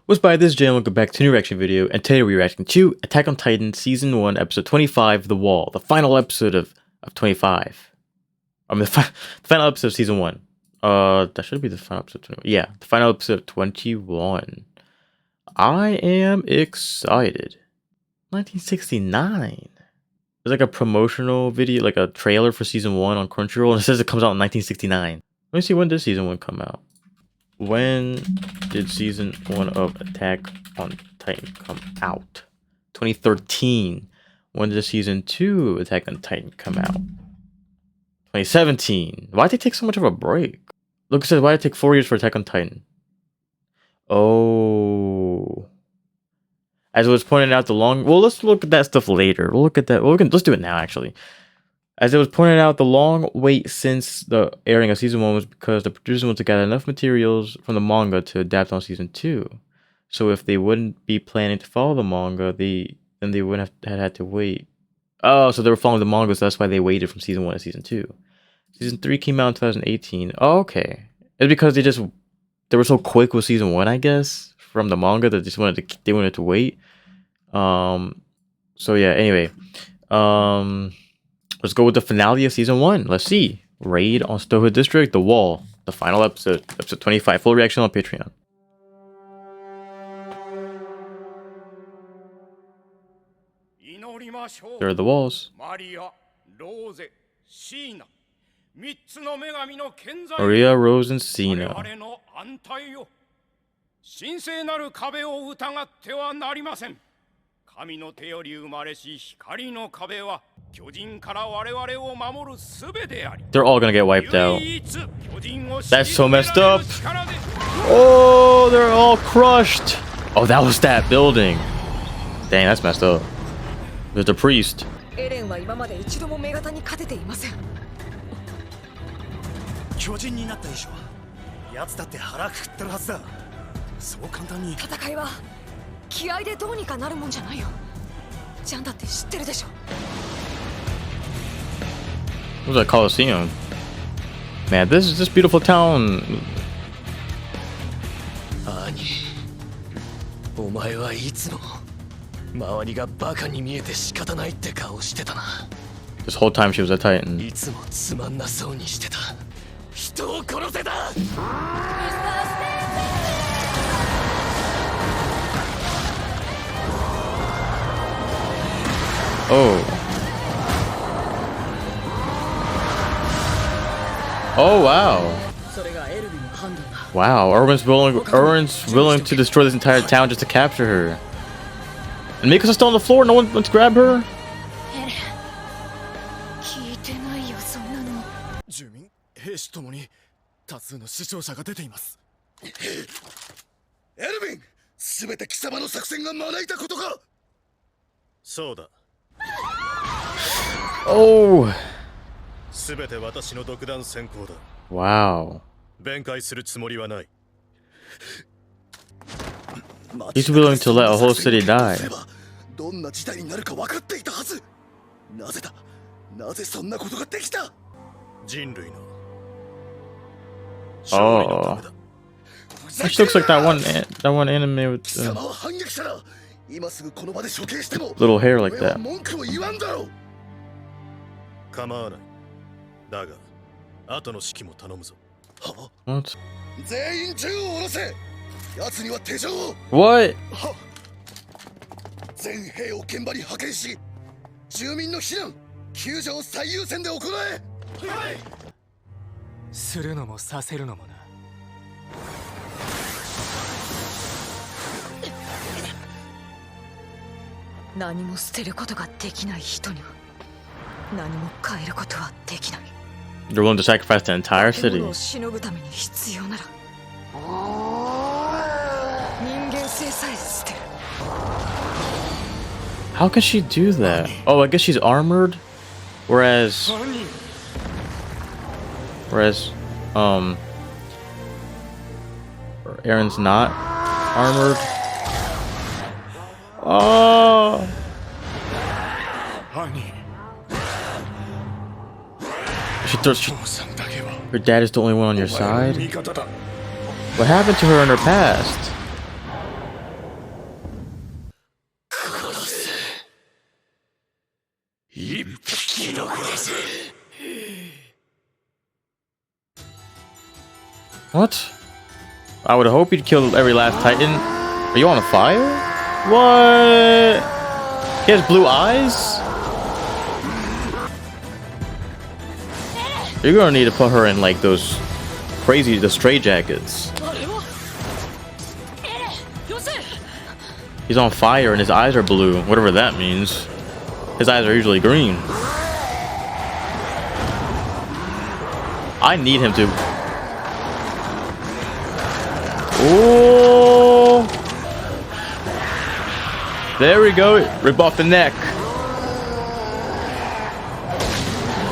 What's by this channel? Welcome back to a new reaction video, and today we're reacting to Attack on Titan Season 1, Episode 25, The Wall, the final episode of 25. The final episode of Season 1. That should be the final episode 21. Yeah, the final episode of 21. I am excited. 1969. There's like a promotional video, like a trailer for Season 1 on Crunchyroll, and it says it comes out in 1969. Let me see, when did Season 1 come out? When did Season 1 of Attack on Titan come out? 2013. When did Season 2 of Attack on Titan come out? 2017. Why'd they take so much of a break? Look, it says, why did it take 4 years for Attack on Titan? Oh. As it was pointed out, well, let's look at that stuff later. We'll look at that. Let's do it now, actually. As it was pointed out, the long wait since the airing of Season 1 was because the producers wanted to gather enough materials from the manga to adapt on Season 2. So if they wouldn't be planning to follow the manga, then they wouldn't have had to wait. Oh, so they were following the manga, so that's why they waited from Season 1 to Season 2. Season 3 came out in 2018. Oh, okay. It's because they were so quick with Season 1, I guess, from the manga that they wanted to wait. So yeah, anyway. Let's go with the finale of Season 1. Let's see. Raid on Stoho District, The Wall. The final episode. Episode 25. Full reaction on Patreon. There are the walls. Maria, Rose, and Sina. They're all gonna get wiped out. That's so messed up. Oh, they're all crushed. Oh, that was that building. Dang, that's messed up. There's the priest. What's that Coliseum? Man, this beautiful town. This whole time she was a Titan. Oh. Oh wow. Wow, Erwin's willing to destroy this entire town just to capture her. And Miko's still on the floor, no one wants to grab her? Oh. Wow. He's willing to let a whole city die. Oh. She looks like that one anime with little hair like that. What? What? They're willing to sacrifice the entire city. How can she do that? Oh, I guess she's armored, whereas Aaron's not armored. Oh. Her dad is the only one on your side? What happened to her in her past? What? I would hope he'd kill every last Titan. Are you on fire? What? He has blue eyes? You're gonna need to put her in like those crazy, the stray jackets. He's on fire and his eyes are blue, whatever that means. His eyes are usually green. I need him to. Oh! There we go. Rip off the neck.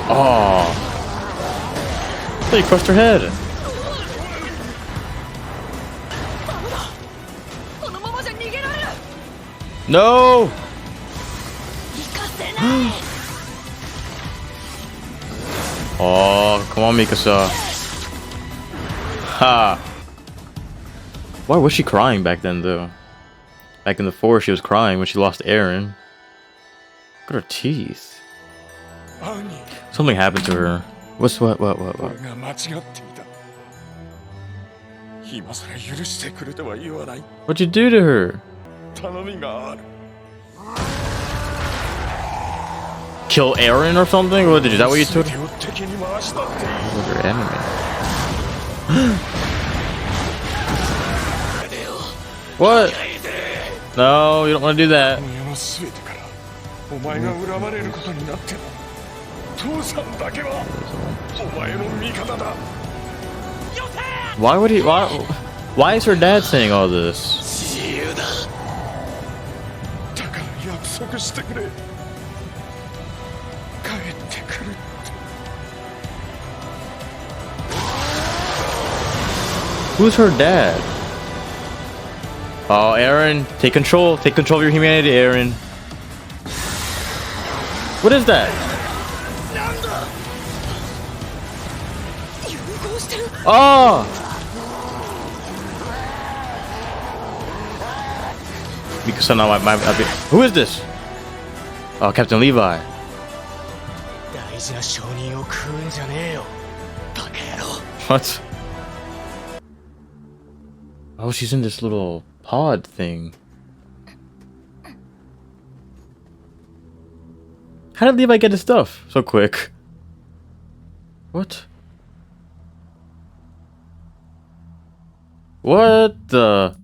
Oh. I thought you crushed her head. No! Oh, come on, Mikasa. Ha! Why was she crying back then, though? Back in the forest, she was crying when she lost Eren. Look at her teeth. Something happened to her. What? What'd you do to her? Kill Eren or something? What did you? Is that what you took? Look at her enemy. What? No, you don't want to do that. Why would he? Why is her dad saying all this? Who's her dad? Oh, Eren, take control. Take control of your humanity, Eren. What is that? Oh! Because now who is this? Oh, Captain Levi. What? Oh, she's in this little pod thing. How did Levi get his stuff so quick? What? What the?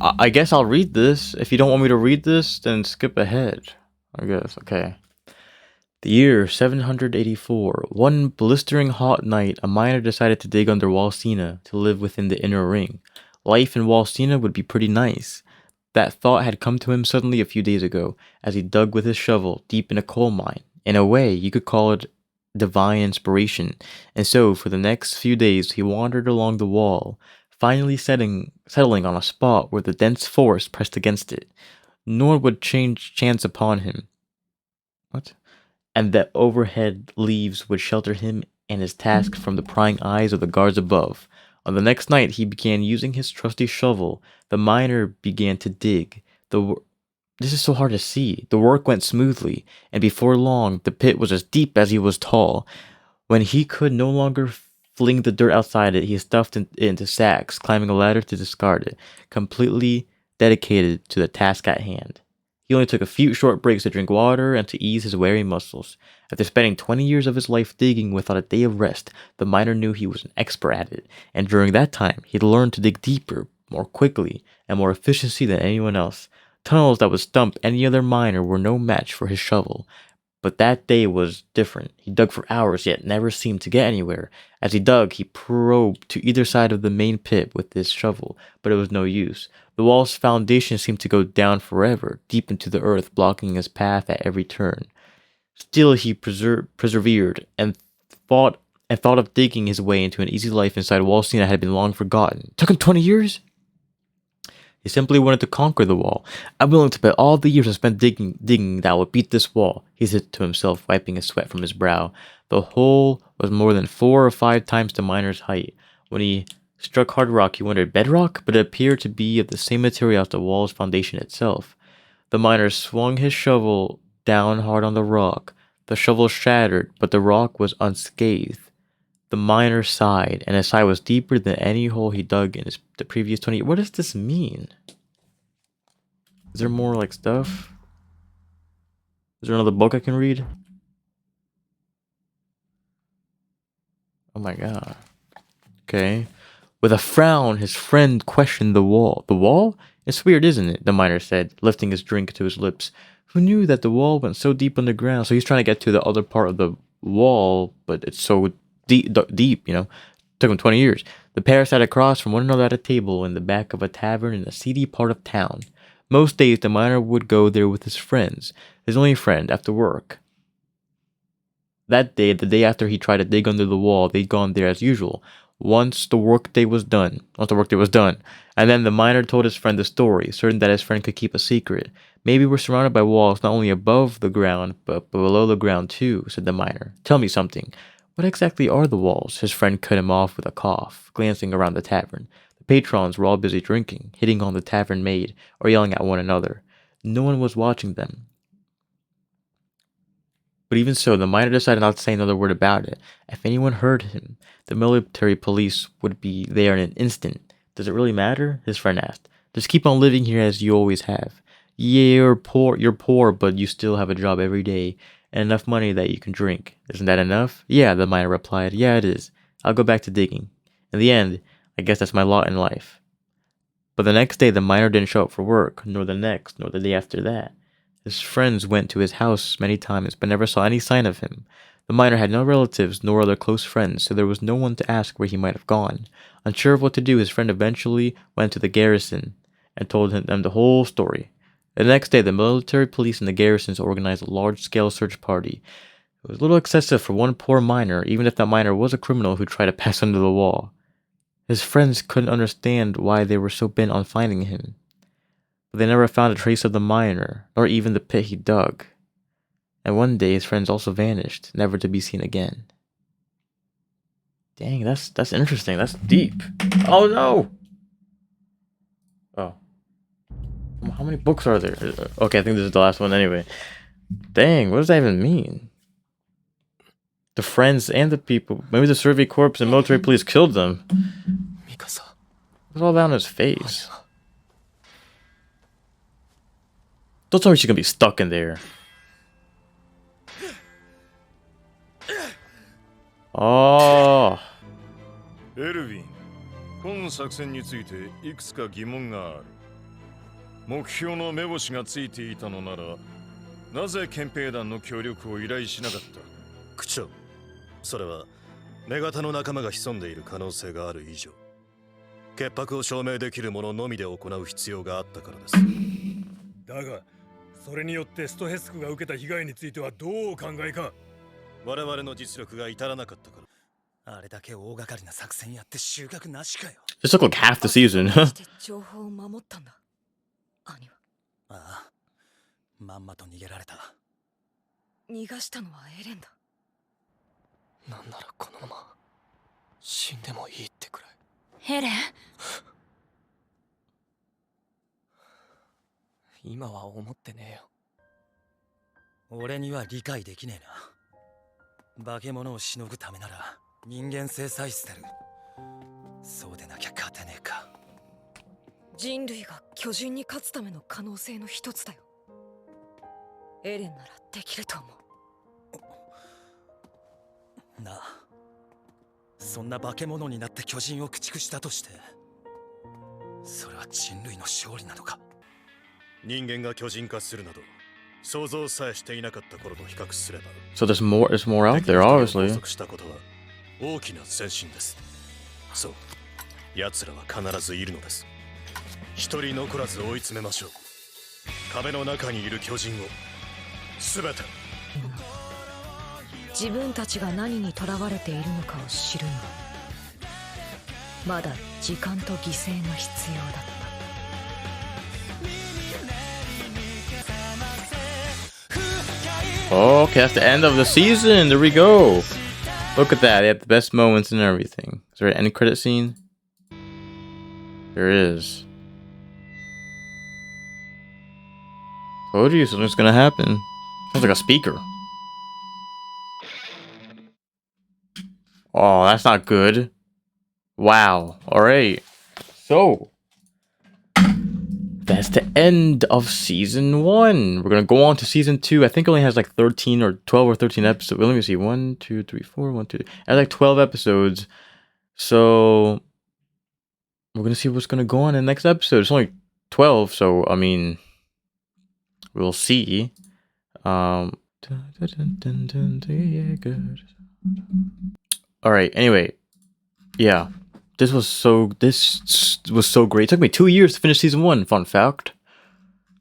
I guess I'll read this. If you don't want me to read this, then skip ahead. I guess, okay. The year 784. One blistering hot night, a miner decided to dig under Wall Sina to live within the inner ring. Life in Wall Sina would be pretty nice. That thought had come to him suddenly a few days ago, as he dug with his shovel deep in a coal mine. In a way, you could call it divine inspiration. And so, for the next few days, he wandered along the wall, finally settling on a spot where the dense forest pressed against it. Nor would change chance upon him. What? And that overhead leaves would shelter him and his task from the prying eyes of the guards above. On the next night, he began using his trusty shovel. The miner began to dig. This is so hard to see. The work went smoothly, and before long, the pit was as deep as he was tall. When he could no longer fling the dirt outside it, he stuffed it into sacks, climbing a ladder to discard it, completely dedicated to the task at hand. He only took a few short breaks to drink water and to ease his weary muscles. After spending 20 years of his life digging without a day of rest, the miner knew he was an expert at it, and during that time, he'd learned to dig deeper, more quickly, and more efficiently than anyone else. Tunnels that would stump any other miner were no match for his shovel. But that day was different. He dug for hours, yet never seemed to get anywhere. As he dug, he probed to either side of the main pit with his shovel, but it was no use. The wall's foundation seemed to go down forever, deep into the earth, blocking his path at every turn. Still, he persevered and thought of digging his way into an easy life inside Wall Sina had been long forgotten. It took him 20 years? He simply wanted to conquer the wall. I'm willing to bet all the years I spent digging that I will beat this wall, he said to himself, wiping his sweat from his brow. The hole was more than 4 or 5 times the miner's height. When he struck hard rock, he wondered, bedrock? But it appeared to be of the same material as the wall's foundation itself. The miner swung his shovel down hard on the rock. The shovel shattered, but the rock was unscathed. The miner sighed, and his sigh was deeper than any hole he dug in the previous 20 years. What does this mean? Is there more like stuff? Is there another book I can read? Oh my god. Okay. With a frown, his friend questioned the wall. The wall? It's weird, isn't it? The miner said, lifting his drink to his lips. Who knew that the wall went so deep underground? So he's trying to get to the other part of the wall, but it's so deep, you know. Took him 20 years. The pair sat across from one another at a table in the back of a tavern in a seedy part of town. Most days, the miner would go there with his friends, his only friend, after work. That day, the day after he tried to dig under the wall, they'd gone there as usual. Once the workday was done, and then the miner told his friend the story, certain that his friend could keep a secret. Maybe we're surrounded by walls not only above the ground, but below the ground too, said the miner. Tell me something. What exactly are the walls? His friend cut him off with a cough, glancing around the tavern. The patrons were all busy drinking, hitting on the tavern maid, or yelling at one another. No one was watching them. But even so, the miner decided not to say another word about it. If anyone heard him, the military police would be there in an instant. Does it really matter? His friend asked. Just keep on living here as you always have. Yeah, you're poor, but you still have a job every day, and enough money that you can drink. Isn't that enough? Yeah, the miner replied. Yeah, it is. I'll go back to digging. In the end, I guess that's my lot in life. But the next day, the miner didn't show up for work, nor the next, nor the day after that. His friends went to his house many times, but never saw any sign of him. The miner had no relatives nor other close friends, so there was no one to ask where he might have gone. Unsure of what to do, his friend eventually went to the garrison and told them the whole story. The next day, the military police and the garrisons organized a large-scale search party. It was a little excessive for one poor miner, even if that miner was a criminal who tried to pass under the wall. His friends couldn't understand why they were so bent on finding him. But they never found a trace of the miner, nor even the pit he dug. And one day his friends also vanished, never to be seen again. Dang, that's interesting. That's deep. Oh no! Oh. How many books are there? Okay, I think this is the last one anyway. Dang, what does that even mean? The friends and the people. Maybe the Survey Corps and military police killed them. What's all that on his face? Don't tell me she's gonna be stuck in there. Oh. エルヴィン、本作戦についていくつか疑問がある。目標の目星がついていたのなら、なぜ憲兵団の協力を依頼しなかった？区長、それは女型の仲間が潜んでいる可能性がある以上、潔白を証明できるもののみで行う必要があったからです。だが、それによってストヘスクが受けた被害についてはどうお考えか？我々の実力が至らなかったから。あれだけ大掛かりな作戦やって収穫なしかよ。This took like half the season. 情報を守ったんだ。兄は。ああ、まんまと逃げられた。逃がしたのはエレンだ。なんならこのまま死んでもいいってくらい。エレン？今は思ってねえよ。俺には理解できねえな。化け物をしのぐためなら人間性さえ捨てる。そうでなきゃ勝てねえか。人類が巨人に勝つための可能性の一つだよ。エレンならできると思う。なあ、そんな化け物になって巨人を駆逐したとして、それは人類の勝利なのか？人間が巨人化するなど想像さえしていなかった頃と比較すれば。So there's more out there, obviously. 捕捉したことは大きな前進です。そう、奴らは必ずいるのです。一人残らず追い詰めましょう。壁の中にいる巨人を全て。自分たちが何に囚われているのかを知るにはまだ時間と犠牲が必要だった。Okay, that's the end of the season. There we go. Look at that. They have the best moments and everything. Is there an end credit scene? There is. Told you something's gonna happen. Sounds like a speaker. Oh, that's not good. Wow. All right. So that's the end of season 1. We're gonna go on to season 2. I think it only has like 13 or 12 or 13 episodes. Let me see. 1, 2, 3, 4. 1, 2. It has like 12 episodes. So we're gonna see what's gonna go on in the next episode. It's only 12, so I mean, we'll see. All right. Anyway, yeah. This was so great. It took me 2 years to finish season 1. Fun fact,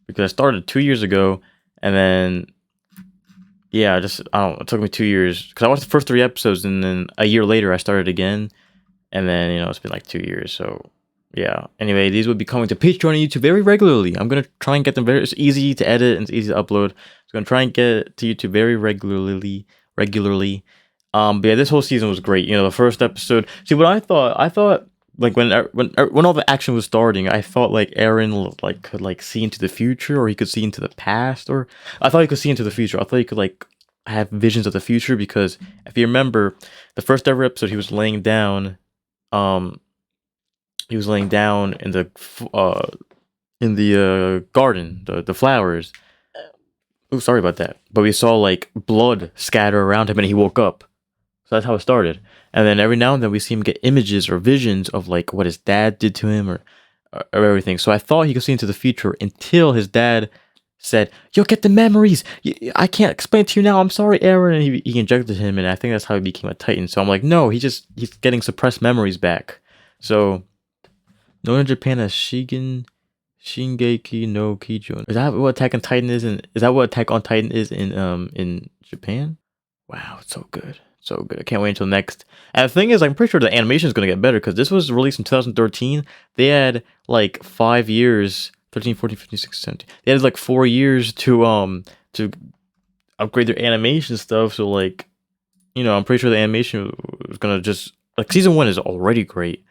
because I started 2 years ago, and then yeah, it took me 2 years because I watched the first 3 episodes, and then a year later I started again, and then it's been like 2 years. So yeah. Anyway, these will be coming to Patreon and YouTube very regularly. I'm gonna try and get them it's easy to edit and it's easy to upload. So I'm gonna try and get it to YouTube very regularly. But yeah, this whole season was great. The first episode. See, what I thought like when all the action was starting, I thought like Eren could like see into the future, or he could see into the past, or I thought he could see into the future. I thought he could like have visions of the future, because if you remember the first ever episode, he was laying down in the garden, the flowers. Oh, sorry about that. But we saw like blood scatter around him, and he woke up. So that's how it started. And then every now and then we see him get images or visions of like what his dad did to him, or everything. So I thought he could see into the future until his dad said, "Yo, get the memories. I can't explain to you now. I'm sorry, Eren." And he injected him, and I think that's how he became a Titan. So I'm like, no, he's getting suppressed memories back. So known in Japan as Shingeki no Kyojin. Is that what Attack on Titan is? Is that what Attack on Titan is in Japan? Wow, it's so good. So good. I can't wait until next. And the thing is, I'm pretty sure the animation is going to get better, because this was released in 2013. They had like 5 years, 13, 14, 15, 16, 17. They had like 4 years to upgrade their animation stuff. So like, I'm pretty sure the animation was going to just like, season 1 is already great.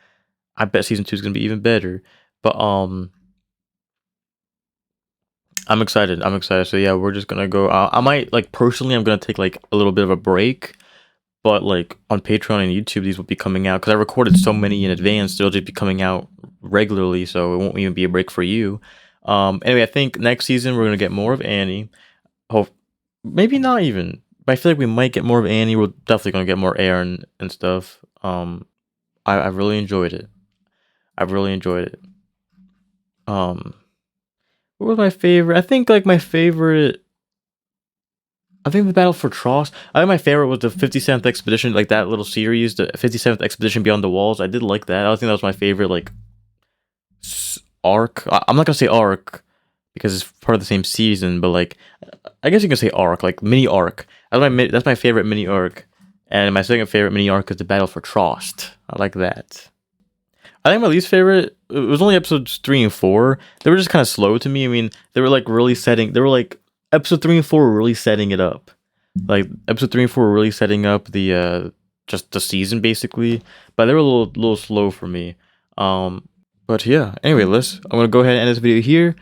I bet season 2 is going to be even better. But I'm excited. So yeah, we're just going to go. I might like personally, I'm going to take like a little bit of a break. But like on Patreon and YouTube, these will be coming out, because I recorded so many in advance. They'll just be coming out regularly, so it won't even be a break for you. Anyway, I think next season we're gonna get more of Annie. Maybe not even. But I feel like we might get more of Annie. We're definitely gonna get more Eren and stuff. I really enjoyed it. What was my favorite? I think like my favorite. I think the Battle for Trost. I think my favorite was the 57th Expedition, like that little series, the 57th Expedition Beyond the Walls. I did like that. I think that was my favorite, like, arc. I'm not gonna say arc, because it's part of the same season, but like, I guess you can say arc, like mini arc. That's my favorite mini arc. And my second favorite mini arc is the Battle for Trost. I like that. I think my least favorite, it was only episodes 3 and 4. They were just kind of slow to me. I mean, episode 3 and 4 were really setting it up. Like, episode 3 and 4 were really setting up the just the season, basically. But they were a little slow for me. But yeah, anyway, I'm gonna go ahead and end this video here.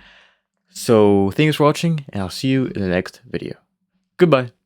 So thanks for watching, and I'll see you in the next video. Goodbye.